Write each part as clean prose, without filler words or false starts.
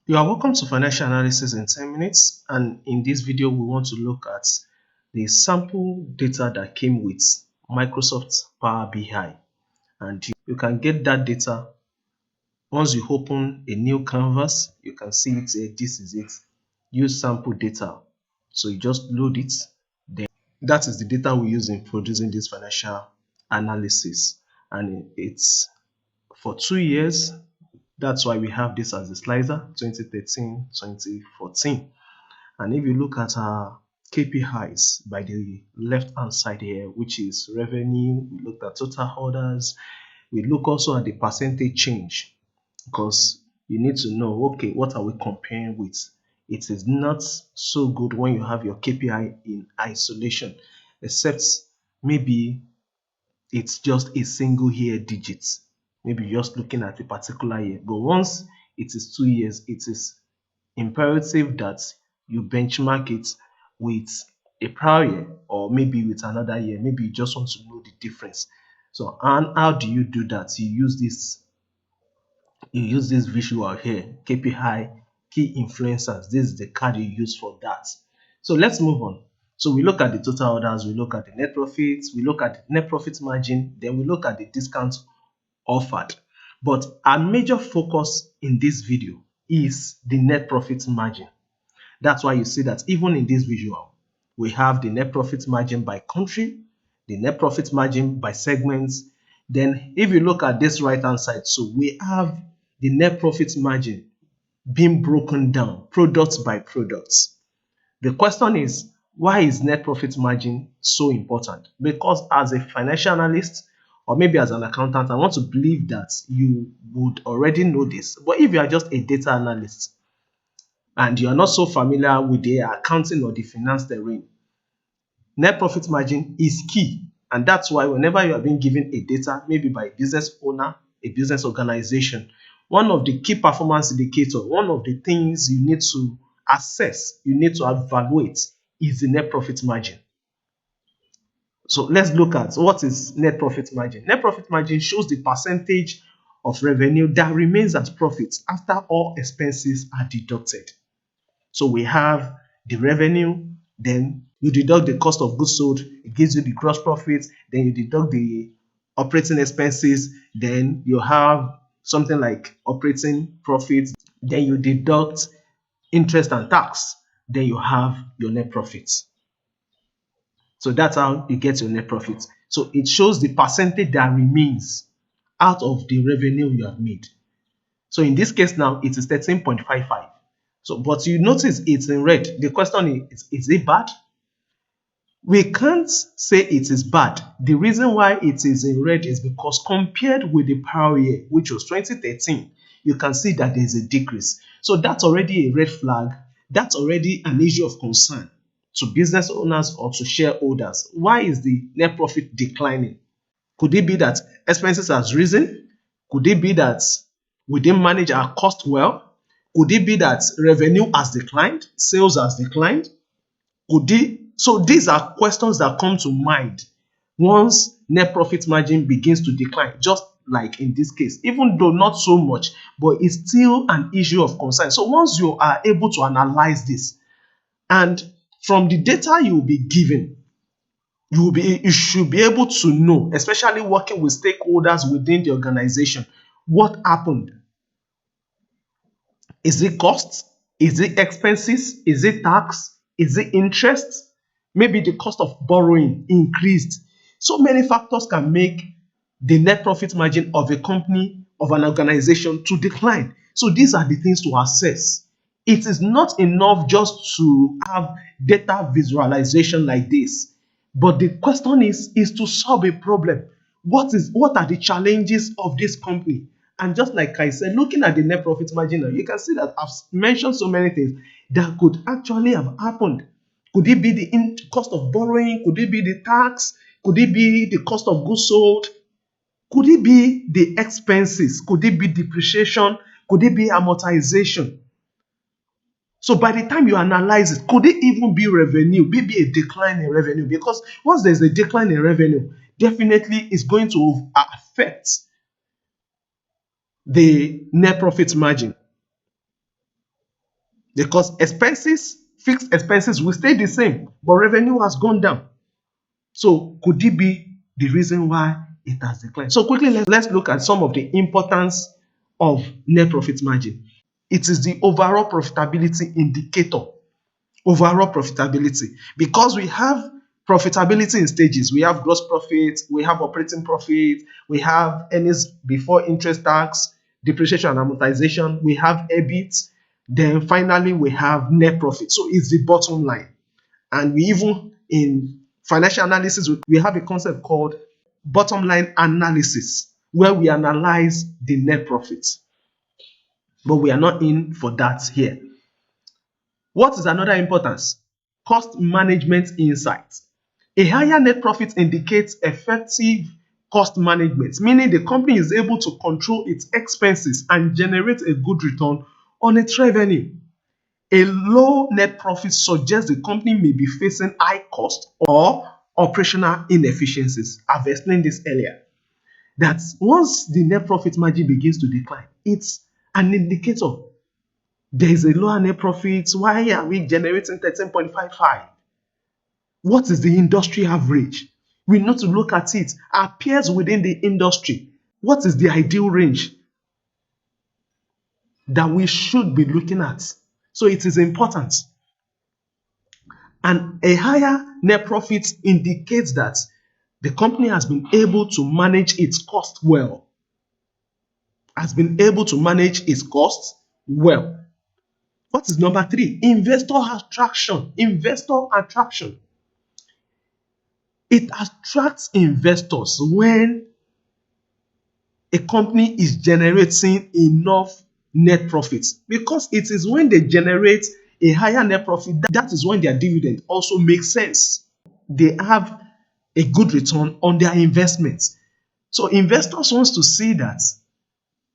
You are welcome to Financial Analysis in 10 minutes, and in this video we want to look at the sample data that came with Microsoft Power BI, and you can get that data once you open a new canvas. You can see it here. This is it. Use sample data. So you just load it. Then that is the data we use in producing this financial analysis, and it's for 2 years. That's why we have this as a slicer, 2013, 2014. And if you look at our KPIs by the left hand side here, which is revenue, we looked at total orders, we look also at the percentage change, because you need to know, okay, what are we comparing with? It is not so good when you have your KPI in isolation, except maybe it's just a single year digit. Maybe you're just looking at a particular year. But once it is 2 years, it is imperative that you benchmark it with a prior year or maybe with another year. Maybe you just want to know the difference. So, and how do you do that? You use this visual here, KPI, key influencers. This is the card you use for that. So let's move on. So we look at the total orders, we look at the net profits, we look at the net profit margin, then we look at the discount offered. But our major focus in this video is the net profit margin. That's why you see that even in this visual, we have the net profit margin by country, the net profit margin by segments. Then if you look at this right hand side, so we have the net profit margin being broken down products by products. The question is, why is net profit margin so important? Because as a financial analyst or maybe as an accountant, I want to believe that you would already know this. But if you are just a data analyst and you are not so familiar with the accounting or the finance terrain, net profit margin is key. And that's why whenever you are being given a data, maybe by a business owner, a business organization, one of the key performance indicators, one of the things you need to assess, you need to evaluate is the net profit margin. So let's look at what is net profit margin. Net profit margin shows the percentage of revenue that remains as profit after all expenses are deducted. So we have the revenue, then you deduct the cost of goods sold, it gives you the gross profit, then you deduct the operating expenses, then you have something like operating profits, then you deduct interest and tax, then you have your net profits. So that's how you get your net profit. So it shows the percentage that remains out of the revenue you have made. So in this case now, it is 13.55. So, but you notice it's in red. The question is it bad? We can't say it is bad. The reason why it is in red is because compared with the prior year, which was 2013, you can see that there is a decrease. So that's already a red flag. That's already an issue of concern to business owners or to shareholders. Why is the net profit declining? Could it be that expenses has risen? Could it be that we didn't manage our cost well? Could it be that revenue has declined? Sales has declined? So these are questions that come to mind once net profit margin begins to decline, just like in this case, even though not so much, but it's still an issue of concern. So once you are able to analyze this, and from the data you will be given, you should be able to know, especially working with stakeholders within the organization, what happened. Is it cost? Is it expenses? Is it tax? Is it interest? Maybe the cost of borrowing increased. So many factors can make the net profit margin of a company, of an organization to decline. So these are the things to assess. It is not enough just to have data visualization like this. But the question is to solve a problem. What are the challenges of this company? And just like I said, looking at the net profit margin now, you can see that I've mentioned so many things that could actually have happened. Could it be the cost of borrowing? Could it be the tax? Could it be the cost of goods sold? Could it be the expenses? Could it be depreciation? Could it be amortization? So by the time you analyze it, could it even be revenue? Maybe a decline in revenue, because once there's a decline in revenue, definitely it's going to affect the net profit margin. because fixed expenses will stay the same, but revenue has gone down. So could it be the reason why it has declined? So quickly, let's look at some of the importance of net profit margin. It is the overall profitability indicator. Overall profitability. Because we have profitability in stages. We have gross profit, we have operating profit, we have earnings before interest, tax, depreciation and amortization, we have EBIT, then finally we have net profit. So it's the bottom line. And we even in financial analysis, we have a concept called bottom line analysis, where we analyze the net profits. But we are not in for that here. What is another importance? Cost management insight. A higher net profit indicates effective cost management, meaning the company is able to control its expenses and generate a good return on its revenue. A low net profit suggests the company may be facing high cost or operational inefficiencies. I've explained this earlier. That once the net profit margin begins to decline, it's an indicator. There is a lower net profit. Why are we generating 13.55? What is the industry average? We need to look at it. Our peers within the industry, what is the ideal range that we should be looking at? So it is important. And a higher net profit indicates that the company has been able to manage its cost well. Has been able to manage its costs well. What is number 3? Investor attraction. Investor attraction. It attracts investors when a company is generating enough net profits, because it is when they generate a higher net profit that is when their dividend also makes sense. They have a good return on their investments. So investors want to see that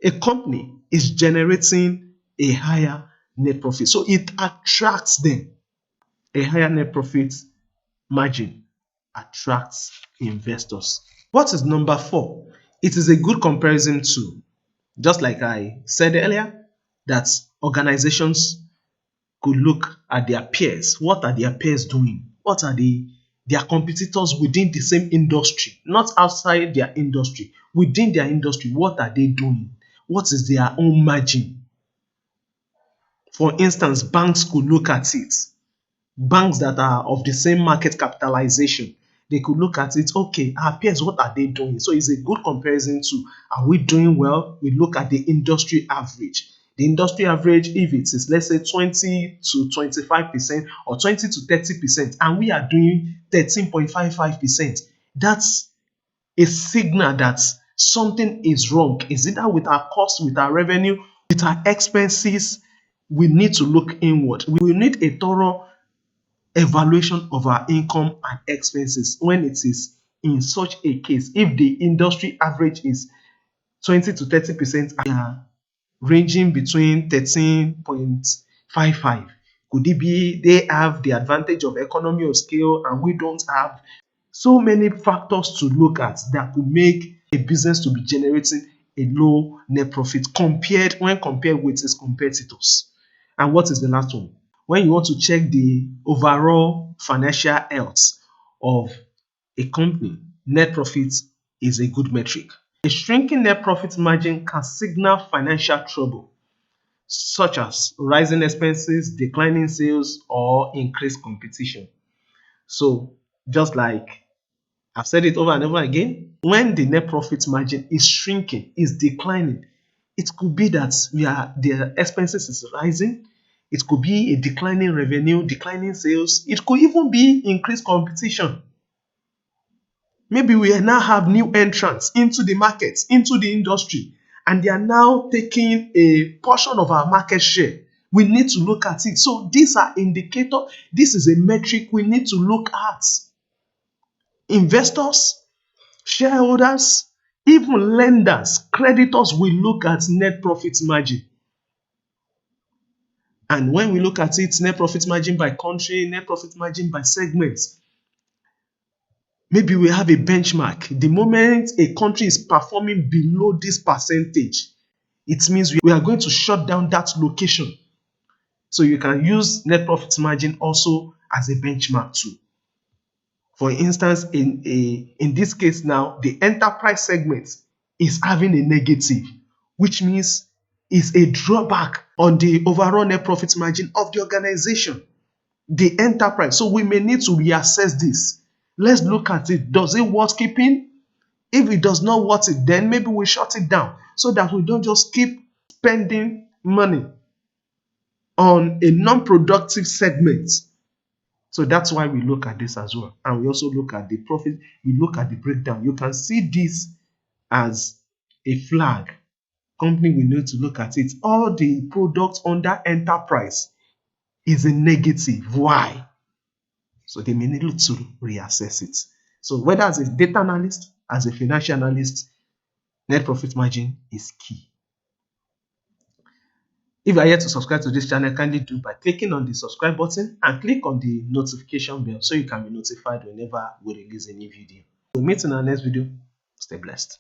a company is generating a higher net profit. So it attracts them. A higher net profit margin attracts investors. What is number 4? It is a good comparison tool. Just like I said earlier, that organizations could look at their peers. What are their peers doing? What are their competitors within the same industry, not outside their industry, within their industry? What are they doing? What is their own margin? For instance, banks could look at it. Banks that are of the same market capitalization, they could look at it. Okay, our peers, what are they doing? So it's a good comparison to, are we doing well? We look at the industry average. The industry average, if it is, let's say, 20 to 25% or 20 to 30%, and we are doing 13.55%, that's a signal that something is wrong. Is it that with our costs, with our revenue, with our expenses? We need to look inward. We need a thorough evaluation of our income and expenses when it is in such a case. If the industry average is 20 to 30%, we are ranging between 13.55. Could it be they have the advantage of economy of scale and we don't have? So many factors to look at that could make a business to be generating a low net profit when compared with its competitors. And what is the last one? When you want to check the overall financial health of a company, net profit is a good metric. A shrinking net profit margin can signal financial trouble, such as rising expenses, declining sales, or increased competition. So, just like I've said it over and over again, when the net profit margin is shrinking, is declining, it could be that the expenses is rising. It could be a declining revenue, declining sales. It could even be increased competition. Maybe we now have new entrants into the market, into the industry, and they are now taking a portion of our market share. We need to look at it. So these are indicators. This is a metric we need to look at. Investors, shareholders, even lenders, creditors will look at net profit margin. And when we look at it, net profit margin by country, net profit margin by segments, maybe we have a benchmark. The moment a country is performing below this percentage, it means we are going to shut down that location. So you can use net profit margin also as a benchmark too. For instance, in this case now, the enterprise segment is having a negative, which means is a drawback on the overall net profit margin of the organization, the enterprise. So we may need to reassess this. Let's look at it. Does it worth keeping? If it does not worth it, then maybe we shut it down so that we don't just keep spending money on a non-productive segment. So that's why we look at this as well. And we also look at the profit, we look at the breakdown. You can see this as a flag. Company will need to look at it. All the products under enterprise is a negative. Why? So they may need to reassess it. So whether as a data analyst, as a financial analyst, net profit margin is key. If you are yet to subscribe to this channel, kindly do by clicking on the subscribe button and click on the notification bell so you can be notified whenever we release a new video. We'll meet in our next video. Stay blessed.